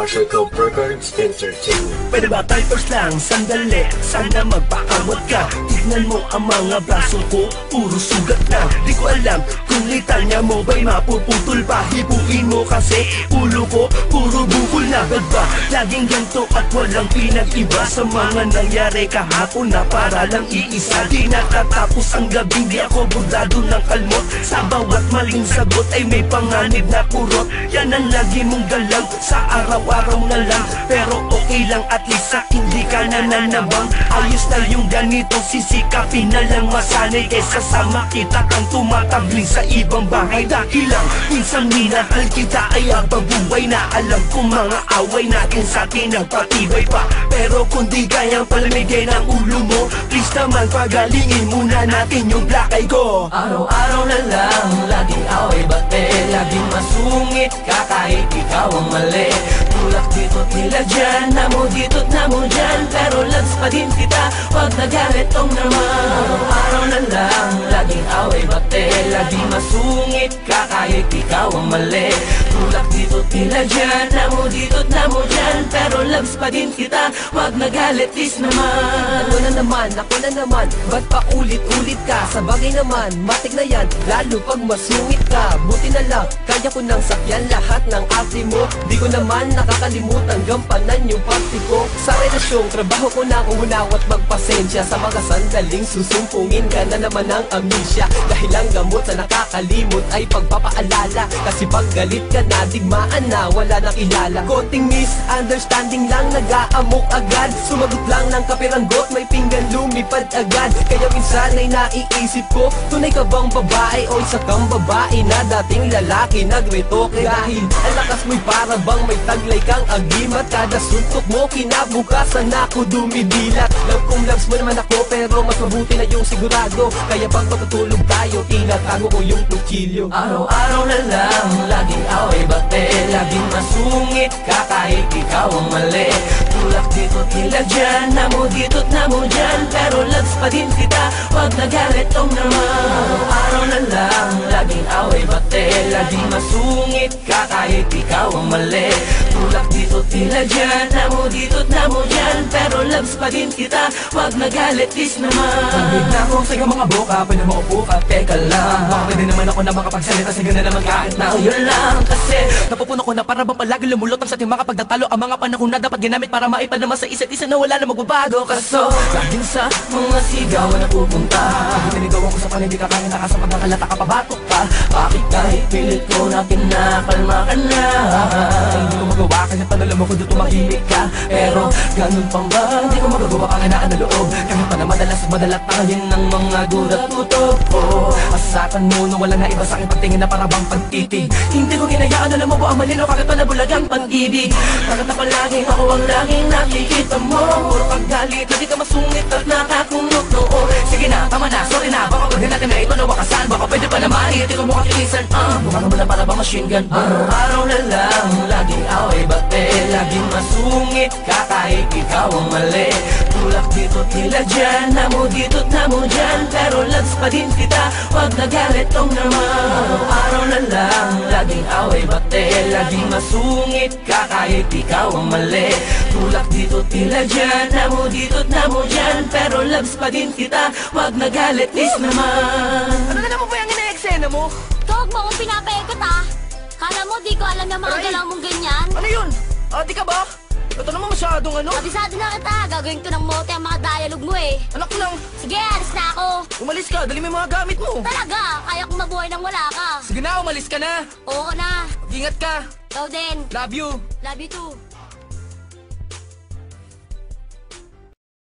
Circle Records Entertainment. Pwede ba tayo first lang? Sandali, sana magpakamot ka. Tignan mo ang mga braso ko, puro sugat na. Di ko alam kung litanya mo ba'y mapuputol pa. Hibuin mo kasi ulo ko, puro bukol na. Ba't ba laging ganito at walang pinag-iba sa mga nangyari kahapon na para lang iisa? Di natatapos ang gabi, di ako burdado ng kalmot. Sa bawat maling sagot ay may panganib na kurot. Yan ang lagi mong galang sa araw-araw na lang. Pero okay lang at least sa hindi ka nananabang. Ayos na yung ganito, sisikapin na lang masanay kesa sa makita kang tumatabling sa ibang bahay. Dahil lang minsan minahal kita ay habang buhay na alam kong mga away natin sa atin nagpatibay pa. Pero kung di kayang palamigay ng ulo mo, please naman pagalingin muna natin yung black eye ko. Araw-araw na lang, laging away bate, laging masungit ka kahit ikaw ang mali. Tulak dito't nila dyan, namo dito't namo dyan, pero loves pa din kita, wag nagalit tong naman. Araw-araw na lang, laging away bate, laging masungit ka kahit ikaw ang mali. Tulak dito't nila dyan, namo dito't namo dyan, pero loves pa din kita, wag nagalit is naman. Ako na naman, ba't pa ulit-ulit ka? Sa bagay naman, matik na yan, lalo pag masungit ka. Buti na lang, kaya ko nang sakyan lahat ng arte mo. Di ko naman nakakalimutan gampanan yung parte ko. Sa relasyong trabaho ko na kung hunawat magpasensya. Sa mga sandaling susumpungin ka na naman ng amnesia. Dahil ang gamot sa nakakalimot ay pagpapaalala. Kasi pag galit ka na, digmaan na, wala nang kilala. Konting misunderstanding lang, nag-aamok agad. Sumagot lang ng kapiranggot, may pinggan lumipad agad. Kaya minsan ay naiisip ko, tunay ka bang babae o isa kang babae na dating lalaki nagretoke? Dahil ang lakas mo'y para bang may taglay kang agimat. Kada suntok mo kinabukasan ako dumidilat. Love kong loves mo naman ako, pero mas mabuti na yung sigurado. Kaya pag matutulog tayo, tinatago ko yung kutsilyo. Araw-araw na lang, laging away bate, laging masungit ka kahit ikaw ang mali. Tulak dito't nila dyan, namo dito't namo dyan, pero loves pa din kita, wag nagalit tong naman. Araw-araw na lang, laging away bate, laging masungit ka kahit ikaw ang mali. Tulak dito't nila dyan, namo dito't namo dyan, pero loves pa din kita, wag nagalit is naman. Sabig na ako sa iyong mga boka, pwede maupo ka, teka lang. Baka pwede naman ako na makapagsalita, sige na naman kahit na Yun lang kasi napupuno ko na para bang palagi lumulutang sa ating mga pagtatalo. Ang mga panahon na dapat ginamit para maipadama sa isa't isa na wala na magbabago. kaso, laging sa mga sigawan na pupunta. Pag tinigawan ko sa panin, di ka kaya nakasa pag nakalata ka, pabatok ka. Bakit kahit pilit ko na kinakalma ka na? Hindi ko magawa kasi panalo mo kung di tumahimik ka. Pero ganun pang ba, hindi ko magagawa panganaan na loob. Kahit pa na madalat tayin ng mga gulat tutok ko. Asakan mo na wala na iba sa akin pagtingin na para bang pag-ibig. Hindi ko hinayaan, alam mo ba ang malino, kahit pa nabulag ang pag-ibig. Bakit na palaging ako ang laging nakikita mo? Puro paggalit, hindi ka masungit at nakakunot noo. Sige na, tama na, sorry na, baka paghin natin na ito na wakasan. Baka pwede pa naman, hindi ko mukha kinisan. Mukha naman na para bang machine gun. Araw-araw na lang, laging away bate, laging masungit ka kahit ikaw ang mali. Tulak dito't nila dyan, namo dito't namo dyan, pero loves pa din kita, wag nagalit tong naman. Araw-araw na lang, laging away bate, laging masungit ka kahit ikaw ang mali. Tulak dito't nila dyan, namo dito't namo dyan, pero loves pa din kita, wag nagalit is naman. Ano na naman ba yung ina-eksena mo? Huwag mo akong pinapaikot ah. Kala mo di ko alam yung mga Aray! galaw mong ganyan? Ano yun? Di ka ba? Ito naman masyadong ano? Abisado na kita, gagawin ko ng mote ang mga dialogue mo eh. Anak ko lang, Sige, alis na ako. umalis ka, dali mo yung mga gamit mo. Talaga, kaya kong mabuhay nang wala ka. Sige na, umalis ka na. Oo na, Ingat ka. ikaw din. Love you. Love you too.